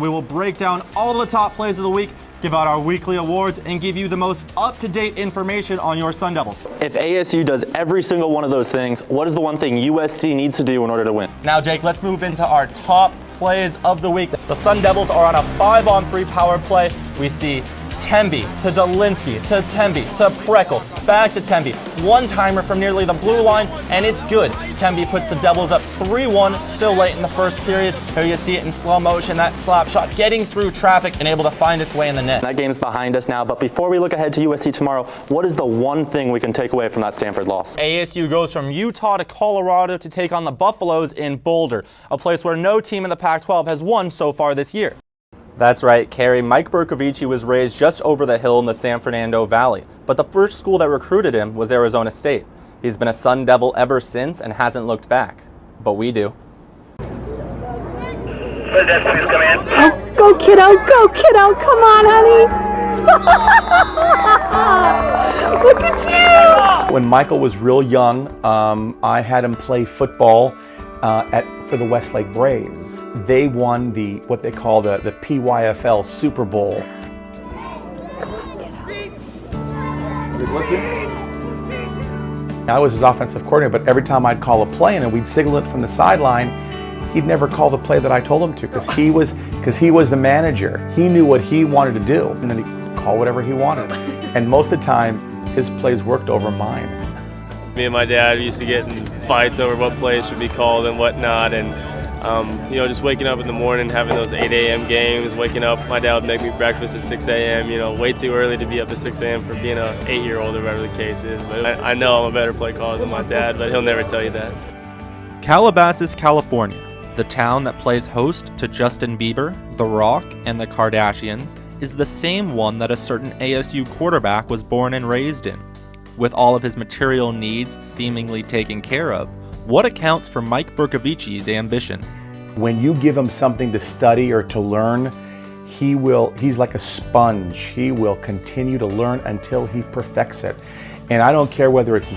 we will break down all the top plays of the week, give out our weekly awards, and give you the most up-to-date information on your Sun Devils. If ASU does every single one of those things, what is the one thing USC needs to do in order to win? Now, Jake, let's move into our top plays of the week. The Sun Devils are on a 5-on-3 power play. We see Temby to Dolinsky to Temby to Preckle, back to Temby. One-timer from nearly the blue line, and it's good. Temby puts the Devils up 3-1, still late in the first period. Here you see it in slow motion, that slap shot getting through traffic and able to find its way in the net. That game's behind us now, but before we look ahead to USC tomorrow, what is the one thing we can take away from that Stanford loss? ASU goes from Utah to Colorado to take on the Buffaloes in Boulder, a place where no team in the Pac-12 has won so far this year. That's right, Carrie. Mike Bercovici was raised just over the hill in the San Fernando Valley, but the first school that recruited him was Arizona State. He's been a Sun Devil ever since and hasn't looked back. But we do. Oh, go kiddo, come on, honey. Look at you. When Michael was real young, I had him play football for the Westlake Braves. They won what they call the PYFL Super Bowl. I was his offensive coordinator, but every time I'd call a play and we'd signal it from the sideline, he'd never call the play that I told him to because he was the manager. He knew what he wanted to do, and then he'd call whatever he wanted. And most of the time, his plays worked over mine. Me and my dad used to get in fights over what plays should be called and whatnot, and just waking up in the morning, having those 8 a.m. games, waking up, my dad would make me breakfast at 6 a.m., way too early to be up at 6 a.m. for being an 8-year-old or whatever the case is. But I know I'm a better play caller than my dad, but he'll never tell you that. Calabasas, California, the town that plays host to Justin Bieber, The Rock, and the Kardashians, is the same one that a certain ASU quarterback was born and raised in. With all of his material needs seemingly taken care of, what accounts for Mike Bercovici's ambition? When you give him something to study or to learn, he's like a sponge. He will continue to learn until he perfects it. And I don't care whether it's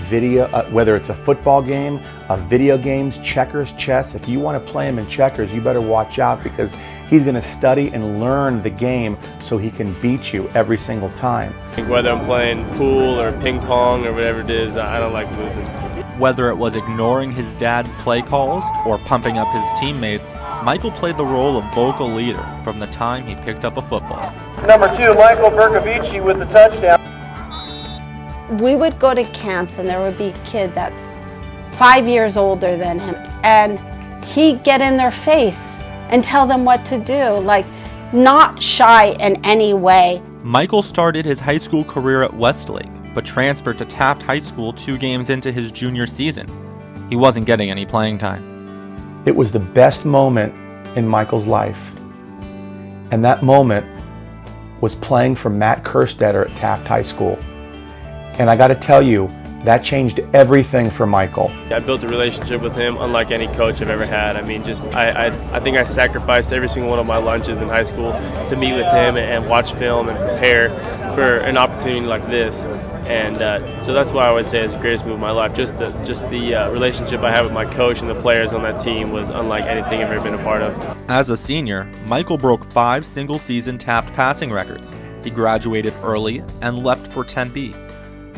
whether it's a football game, video games, checkers, chess. If you want to play him in checkers, you better watch out because he's going to study and learn the game so he can beat you every single time. Whether I'm playing pool or ping pong or whatever it is, I don't like losing. Whether it was ignoring his dad's play calls or pumping up his teammates, Michael played the role of vocal leader from the time he picked up a football. Number 2, Michael Bercovici with the touchdown. We would go to camps and there would be a kid that's 5 years older than him, and he'd get in their face and tell them what to do, like not shy in any way. Michael started his high school career at Westlake, but transferred to Taft High School 2 games into his junior season. He wasn't getting any playing time. It was the best moment in Michael's life. And that moment was playing for Matt Kerstetter at Taft High School. And I got to tell you, that changed everything for Michael. I built a relationship with him unlike any coach I've ever had. I mean, I think I sacrificed every single one of my lunches in high school to meet with him and watch film and prepare for an opportunity like this. And so that's why I would say it's the greatest move of my life. Just the relationship I have with my coach and the players on that team was unlike anything I've ever been a part of. As a senior, Michael broke 5 single-season Taft passing records. He graduated early and left for Tempe.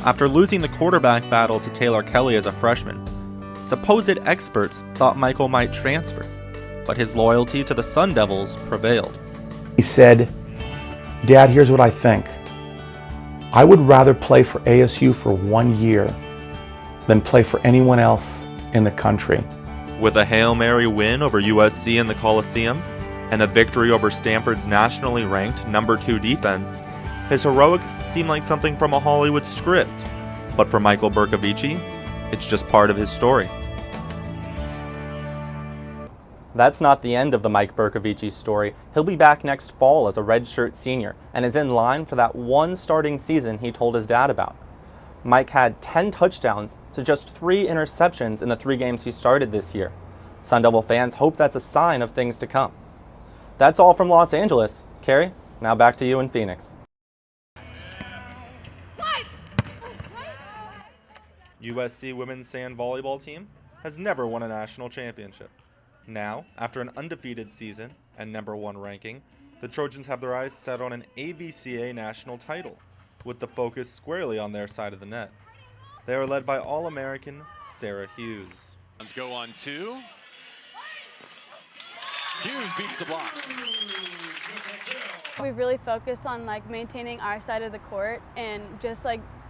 After losing the quarterback battle to Taylor Kelly as a freshman, supposed experts thought Michael might transfer, but his loyalty to the Sun Devils prevailed. He said, "Dad, here's what I think. I would rather play for ASU for 1 year than play for anyone else in the country." With a Hail Mary win over USC in the Coliseum and a victory over Stanford's nationally ranked number 2 defense, his heroics seem like something from a Hollywood script. But for Michael Bercovici, it's just part of his story. That's not the end of the Mike Bercovici story. He'll be back next fall as a redshirt senior and is in line for that one starting season he told his dad about. Mike had 10 touchdowns to just 3 interceptions in the 3 games he started this year. Sun Devil fans hope that's a sign of things to come. That's all from Los Angeles. Carrie, now back to you in Phoenix. USC women's sand volleyball team has never won a national championship. Now, after an undefeated season and #1 ranking, the Trojans have their eyes set on an AVCA national title, with the focus squarely on their side of the net. They are led by All-American Sarah Hughes. Let's go on 2. Hughes beats the block. We really focus on maintaining our side of the court and just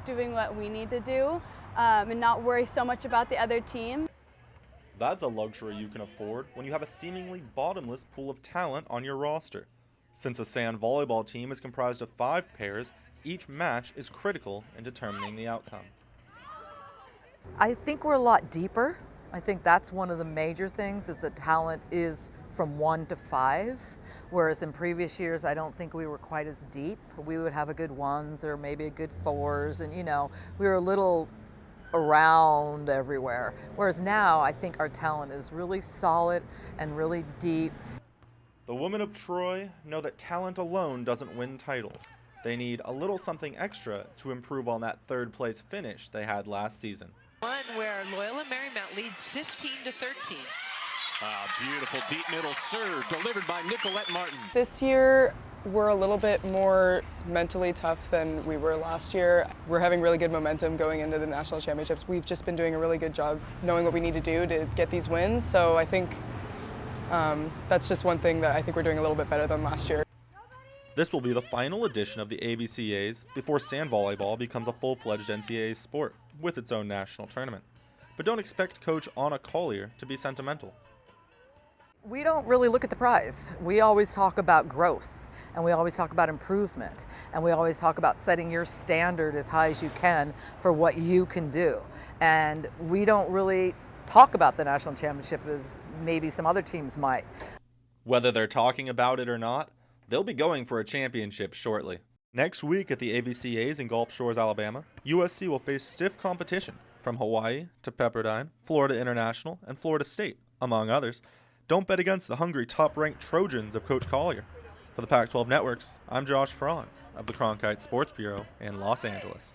doing what we need to do and not worry so much about the other team. That's a luxury you can afford when you have a seemingly bottomless pool of talent on your roster. Since a sand volleyball team is comprised of 5 pairs, each match is critical in determining the outcome. I think we're a lot deeper. I think that's one of the major things, is that talent is from 1 to 5, whereas in previous years I don't think we were quite as deep. We would have a good 1s or maybe a good 4s, and we were a little around everywhere. Whereas now I think our talent is really solid and really deep. The women of Troy know that talent alone doesn't win titles. They need a little something extra to improve on that 3rd place finish they had last season. One where Loyola Marymount leads 15-13. Beautiful deep middle serve delivered by Nicolette Martin. This year, we're a little bit more mentally tough than we were last year. We're having really good momentum going into the national championships. We've just been doing a really good job knowing what we need to do to get these wins. So I think that's just one thing that I think we're doing a little bit better than last year. This will be the final edition of the AVCAs before sand volleyball becomes a full-fledged NCAA sport with its own national tournament. But don't expect Coach Anna Collier to be sentimental. We don't really look at the prize. We always talk about growth, and we always talk about improvement, and we always talk about setting your standard as high as you can for what you can do. And we don't really talk about the national championship as maybe some other teams might. Whether they're talking about it or not, they'll be going for a championship shortly. Next week at the AVCAs in Gulf Shores, Alabama, USC will face stiff competition from Hawaii to Pepperdine, Florida International, and Florida State, among others. Don't bet against the hungry top-ranked Trojans of Coach Collier. For the Pac-12 Networks, I'm Josh Frons of the Cronkite Sports Bureau in Los Angeles.